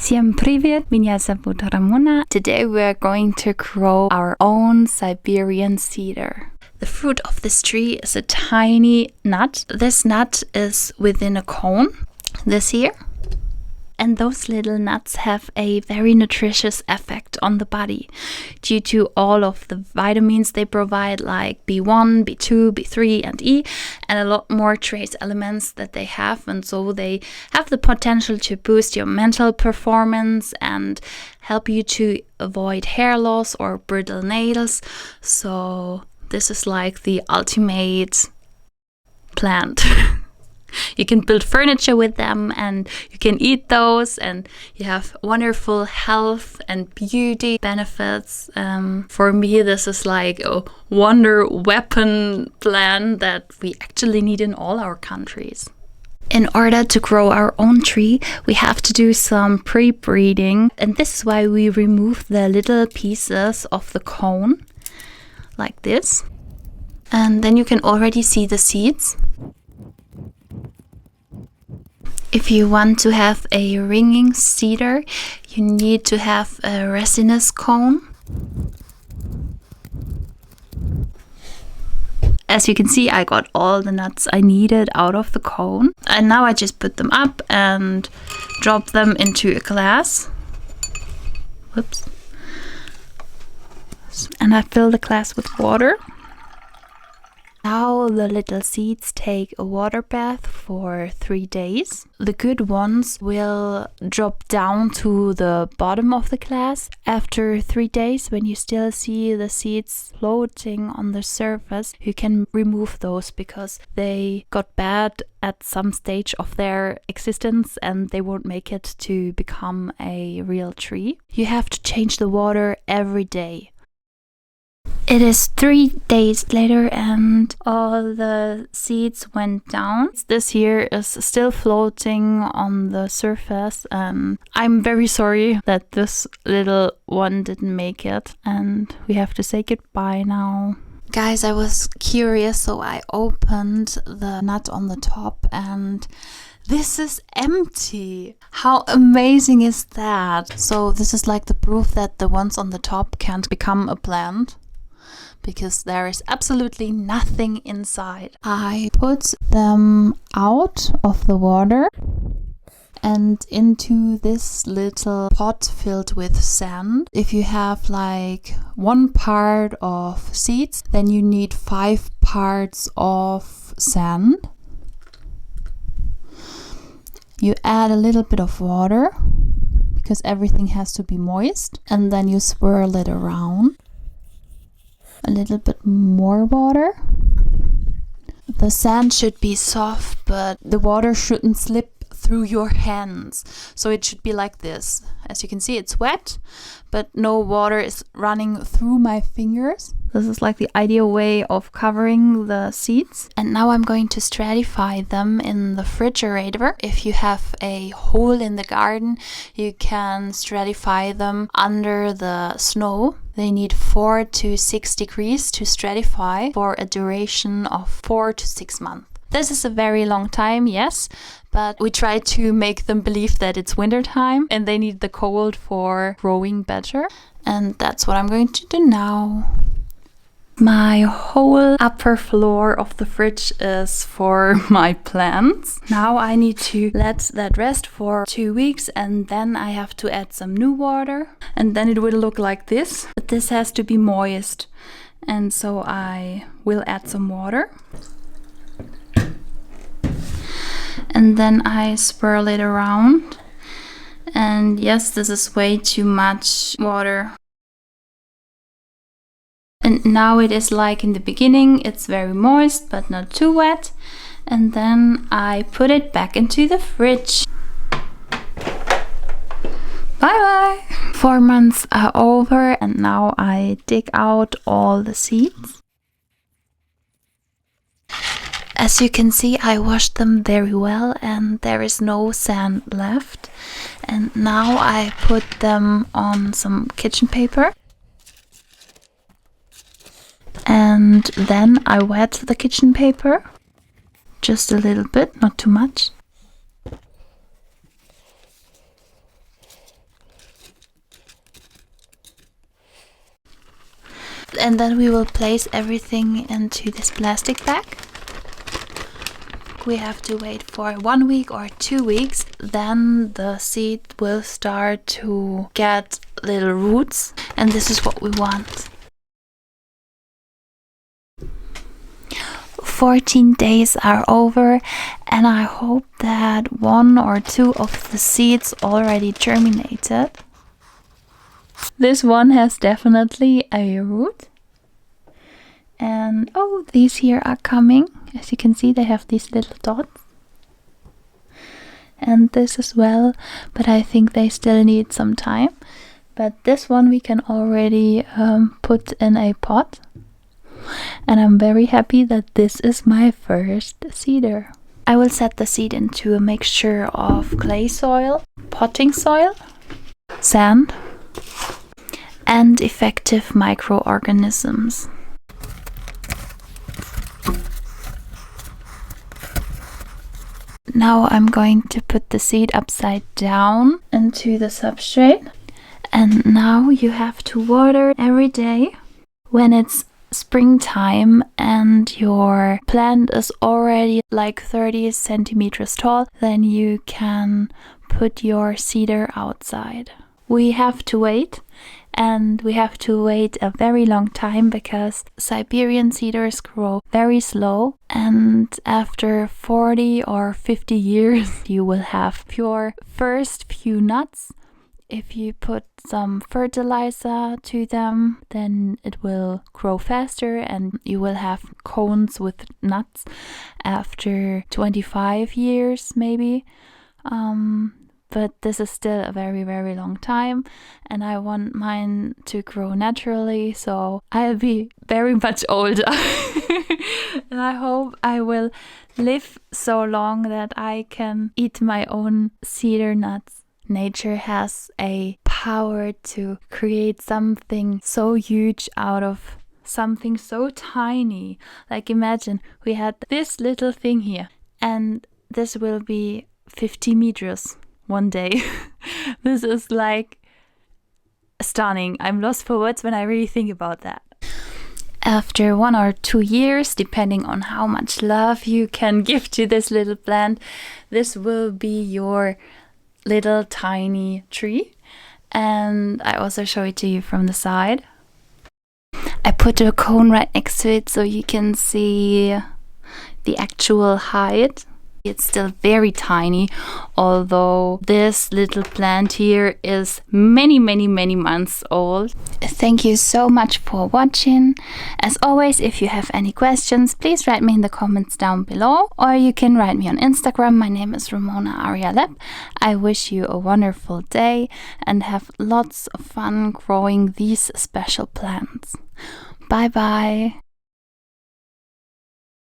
Всем привет! Меня зовут Ramona. Today we are going to grow our own Siberian cedar. The fruit of this tree is a tiny nut. This nut is within a cone, this here. And those little nuts have a very nutritious effect on the body due to all of the vitamins they provide, like B1, B2, B3 and E, and a lot more trace elements that they have. And so they have the potential to boost your mental performance and help you to avoid hair loss or brittle nails. So this is like the ultimate plant. You can build furniture with them and you can eat those, and you have wonderful health and beauty benefits. For me, this is like a wonder weapon plant that we actually need in all our countries. In order to grow our own tree, we have to do some pre-breeding, and this is why we remove the little pieces of the cone, like this. And then you can already see the seeds. If you want to have a ringing cedar, you need to have a resinous cone. As you can see, I got all the nuts I needed out of the cone. And now I just put them up and drop them into a glass. Whoops. And I fill the glass with water. Now the little seeds take a water bath for 3 days. The good ones will drop down to the bottom of the glass. After 3 days, when you still see the seeds floating on the surface, you can remove those because they got bad at some stage of their existence and they won't make it to become a real tree. You have to change the water every day. It is 3 days later and all the seeds went down. This here is still floating on the surface, and I'm very sorry that this little one didn't make it, and we have to say goodbye now. Guys, I was curious, so I opened the nut on the top and this is empty. How amazing is that? So this is like the proof that the ones on the top can't become a plant, because there is absolutely nothing inside. I put them out of the water and into this little pot filled with sand. If you have like 1 part of seeds, then you need 5 parts of sand. You add a little bit of water because everything has to be moist, and then you swirl it around. A little bit more water. The sand should be soft, but the water shouldn't slip through your hands. So it should be like this. As you can see, it's wet, but no water is running through my fingers. This is like the ideal way of covering the seeds. And now I'm going to stratify them in the refrigerator. If you have a hole in the garden, you can stratify them under the snow. They need 4 to 6 degrees to stratify for a duration of 4 to 6 months. This is a very long time, yes, but we try to make them believe that it's winter time and they need the cold for growing better. And that's what I'm going to do now. My whole upper floor of the fridge is for my plants. Now I need to let that rest for 2 weeks, and then I have to add some new water, and then it will look like this. But this has to be moist, and so I will add some water. And then I swirl it around. And yes, this is way too much water. And now it is like in the beginning, it's very moist but not too wet. And then I put it back into the fridge. Bye bye! 4 months are over and now I dig out all the seeds. As you can see, I washed them very well and there is no sand left. And now I put them on some kitchen paper. And then I wet the kitchen paper. Just a little bit, not too much. And then we will place everything into this plastic bag. We have to wait for 1 week or 2 weeks. Then the seed will start to get little roots, and this is what we want. 14 days are over, and I hope that 1 or 2 of the seeds already germinated. This one has definitely a root. And oh, these here are coming. As you can see, they have these little dots. And this as well, but I think they still need some time. But this one we can already put in a pot. And I'm very happy that this is my first cedar. I will set the seed into a mixture of clay soil, potting soil, sand, and effective microorganisms. Now I'm going to put the seed upside down into the substrate. And now you have to water every day. When it's springtime and your plant is already like 30 centimeters tall, then you can put your cedar outside. We have to wait, and we have to wait a very long time because Siberian cedars grow very slow, and after 40 or 50 years you will have your first few nuts. If you put some fertilizer to them, then it will grow faster and you will have cones with nuts after 25 years maybe. But this is still a very, very long time, and I want mine to grow naturally, so I'll be very much older. And I hope I will live so long that I can eat my own cedar nuts. Nature has a power to create something so huge out of something so tiny. Like imagine we had this little thing here, and this will be 50 meters one day. This is like stunning. I'm lost for words when I really think about that. After 1 or 2 years, depending on how much love you can give to this little plant, this will be your little tiny tree. And I also show it to you from the side. I put a cone right next to it so you can see the actual height. It's still very tiny, although this little plant here is many months old. Thank you so much for watching. As always, if you have any questions, please write me in the comments down below, or you can write me on Instagram. My name is Ramona Arialep. I wish you a wonderful day and have lots of fun growing these special plants. Bye bye.